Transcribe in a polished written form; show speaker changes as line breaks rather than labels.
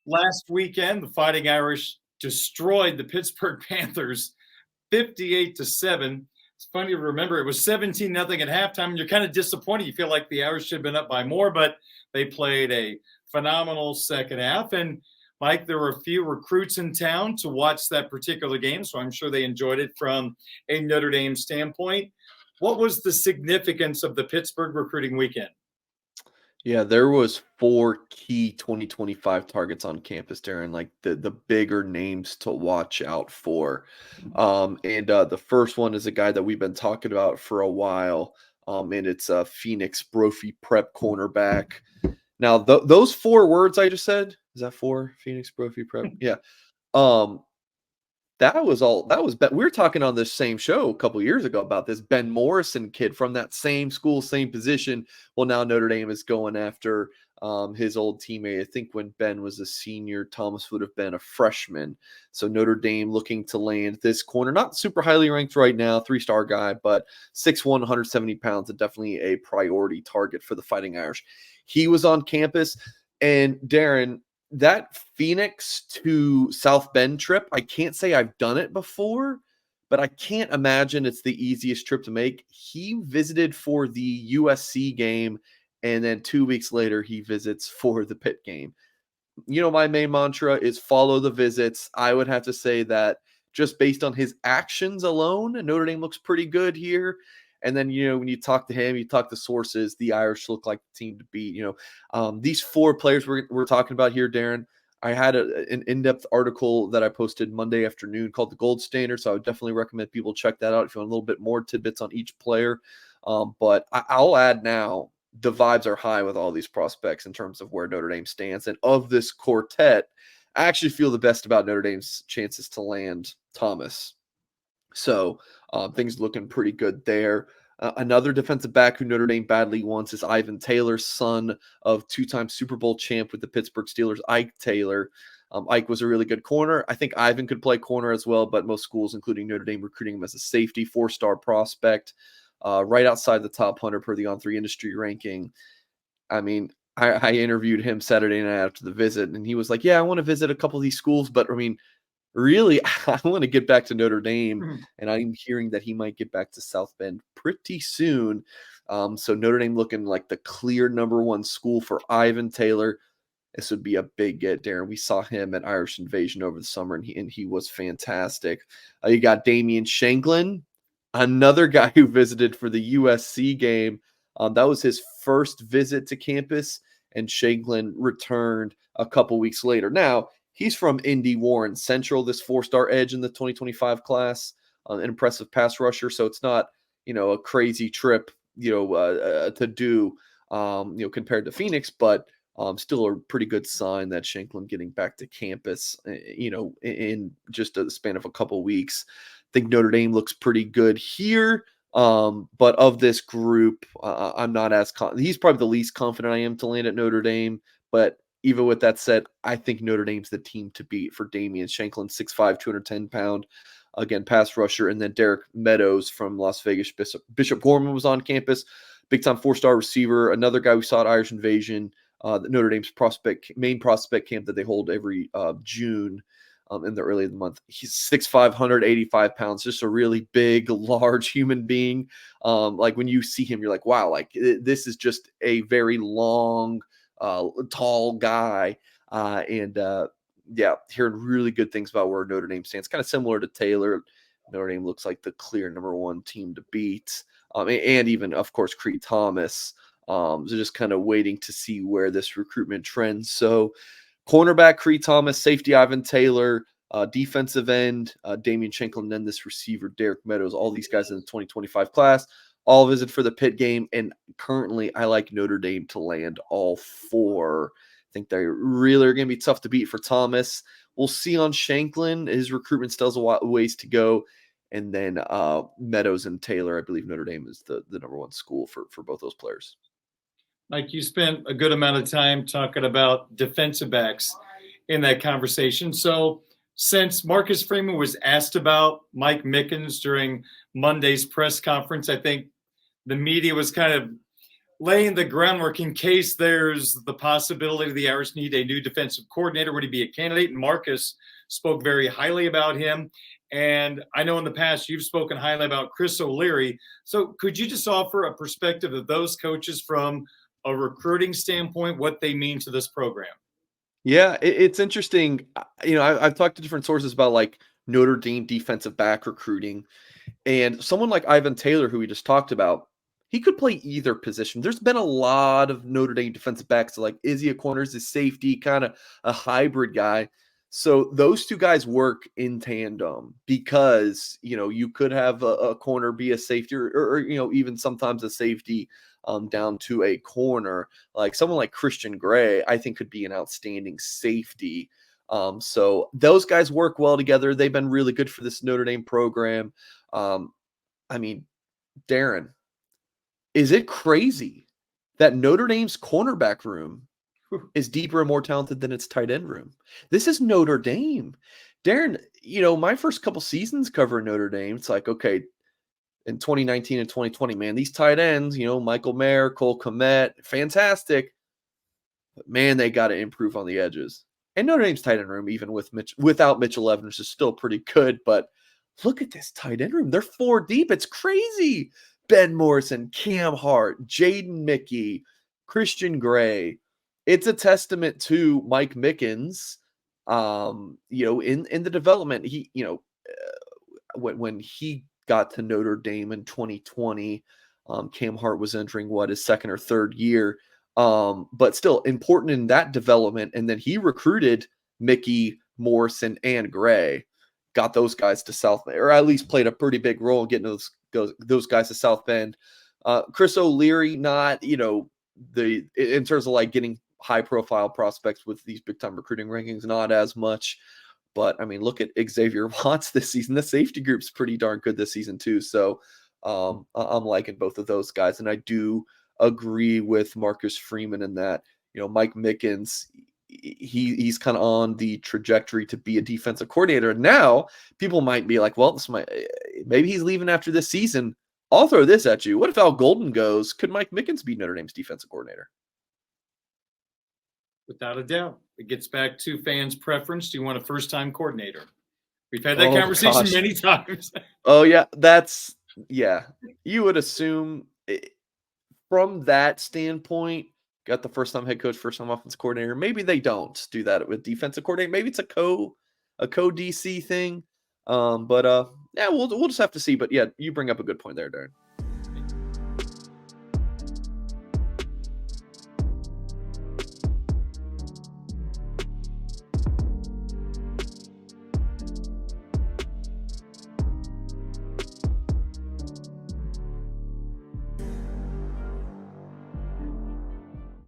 Last weekend, the Fighting Irish destroyed the Pittsburgh Panthers 58-7. It's funny to remember it was 17-0 at halftime, and you're kind of disappointed. You feel like the Irish should have been up by more, but they played a phenomenal second half. And Mike, there were a few recruits in town to watch that particular game, so I'm sure they enjoyed it from a Notre Dame standpoint. What was the significance of the Pittsburgh recruiting weekend?
Yeah, there was 4 key 2025 targets on campus, Darren, like the bigger names to watch out for. And the first one is a guy that we've been talking about for a while, and it's a Phoenix Brophy Prep cornerback. Now, those 4 words I just said, is that 4? Phoenix Brophy Prep? Yeah. Um, that was we were talking on this same show a couple years ago about this Ben Morrison kid from that same school, same position. Well, now Notre Dame is going after his old teammate. I think when Ben was a senior, Thomas would have been a freshman. So Notre Dame looking to land this corner, not super highly ranked right now, 3-star guy, but 6'1", 170 pounds, and definitely a priority target for the Fighting Irish. He was on campus, and Darren, that Phoenix to South Bend trip, I can't say I've done it before, but I can't imagine it's the easiest trip to make. He visited for the USC game, and then 2 weeks later, he visits for the Pitt game. My main mantra is follow the visits. I would have to say that just based on his actions alone, Notre Dame looks pretty good here. And then, when you talk to him, you talk to sources, the Irish look like the team to beat. These 4 players we're talking about here, Darren, I had an in-depth article that I posted Monday afternoon called The Gold Standard, so I would definitely recommend people check that out if you want a little bit more tidbits on each player. But I'll add now, the vibes are high with all these prospects in terms of where Notre Dame stands. And of this quartet, I actually feel the best about Notre Dame's chances to land Thomas. So things looking pretty good there. Another defensive back who Notre Dame badly wants is Ivan Taylor, son of 2-time Super Bowl champ with the Pittsburgh Steelers, Ike Taylor. Ike was a really good corner. I think Ivan could play corner as well, but most schools, including Notre Dame, recruiting him as a safety, 4-star prospect, right outside the top 100 per the On3 industry ranking. I mean, I interviewed him Saturday night after the visit, and he was like, yeah, I want to visit a couple of these schools, but I mean, really, I want to get back to Notre Dame, and I'm hearing that he might get back to South Bend pretty soon. So Notre Dame looking like the clear number 1 school for Ivan Taylor. This would be a big get, Darren. We saw him at Irish Invasion over the summer, and he was fantastic. You got Damian Shanklin, another guy who visited for the USC game. That was his first visit to campus, and Shanklin returned a couple weeks later. Now, he's from Indy Warren Central, this 4-star edge in the 2025 class, an impressive pass rusher. So it's not, a crazy trip, to do, compared to Phoenix, but still a pretty good sign that Shanklin getting back to campus, in just a span of a couple weeks. I think Notre Dame looks pretty good here. But of this group, I'm not as he's probably the least confident I am to land at Notre Dame. But even with that said, I think Notre Dame's the team to beat for Damian Shanklin, 6'5", 210-pound, again, pass rusher. And then Derek Meadows from Las Vegas. Bishop Gorman was on campus, big-time 4-star receiver, another guy we saw at Irish Invasion, Notre Dame's main prospect camp that they hold every June in the early of the month. He's 6'5", 185 pounds, just a really big, large human being. Like when you see him, you're like, wow, like this is just a very long, tall guy. Yeah, hearing really good things about where Notre Dame stands. Kind of similar to Taylor. Notre Dame looks like the clear number 1 team to beat. And even, of course, Creed Thomas. So just kind of waiting to see where this recruitment trends. So cornerback Creed Thomas, safety Ivan Taylor, defensive end Damian Shanklin, and then this receiver Derek Meadows. All these guys in the 2025 class, all visit for the Pitt game. And currently, I like Notre Dame to land all 4. I think they really are going to be tough to beat for Thomas. We'll see on Shanklin. His recruitment still has a ways to go. And then Meadows and Taylor, I believe Notre Dame is the number 1 school for both those players.
Mike, you spent a good amount of time talking about defensive backs in that conversation. So since Marcus Freeman was asked about Mike Mickens during Monday's press conference, I think the media was kind of laying the groundwork in case there's the possibility the Irish need a new defensive coordinator. Would he be a candidate? And Marcus spoke very highly about him. And I know in the past you've spoken highly about Chris O'Leary. So could you just offer a perspective of those coaches from a recruiting standpoint, what they mean to this program?
Yeah, it's interesting. I've talked to different sources about like Notre Dame defensive back recruiting, and someone like Ivan Taylor, who we just talked about, he could play either position. There's been a lot of Notre Dame defensive backs, like is he a corner, is he safety, kind of a hybrid guy. So those two guys work in tandem because you could have a corner be a safety, or even sometimes a safety down to a corner. Like someone like Christian Gray, I think could be an outstanding safety. So those guys work well together. They've been really good for this Notre Dame program. Um, I mean, Darren, is it crazy that Notre Dame's cornerback room is deeper and more talented than its tight end room? This is Notre Dame. Darren, my first couple seasons covering Notre Dame, it's like, okay, in 2019 and 2020, man, these tight ends, Michael Mayer, Cole Kmet, fantastic. But man, they got to improve on the edges. And Notre Dame's tight end room, even without Mitchell Evans, is still pretty good. But look at this tight end room. They're 4 deep. It's crazy. Ben Morrison, Cam Hart, Jaden Mickey, Christian Gray. It's a testament to Mike Mickens, in the development. When he got to Notre Dame in 2020, Cam Hart was entering his second or third year. But still important in that development. And then he recruited Mickey, Morrison, and Gray, got those guys to South Bend, or at least played a pretty big role in getting those guys to South Bend. Chris O'Leary, not, in terms of like getting high profile prospects with these big time recruiting rankings, not as much. But I mean, look at Xavier Watts this season. The safety group's pretty darn good this season too. So I'm liking both of those guys. And I do agree with Marcus Freeman in that, Mike Mickens, he's kind of on the trajectory to be a defensive coordinator. Now people might be like, well, maybe he's leaving after this season. I'll throw this at you. What if Al Golden goes? Could Mike Mickens be Notre Dame's defensive coordinator?
Without a doubt. It gets back to fans' preference. Do you want a first-time coordinator? We've had that conversation many times.
Oh, yeah. Yeah. You would assume from that standpoint, got the first-time head coach, first-time offensive coordinator. Maybe they don't do that with defensive coordinator. Maybe it's a co-DC thing. Yeah, we'll just have to see. But yeah, you bring up a good point there, Darren.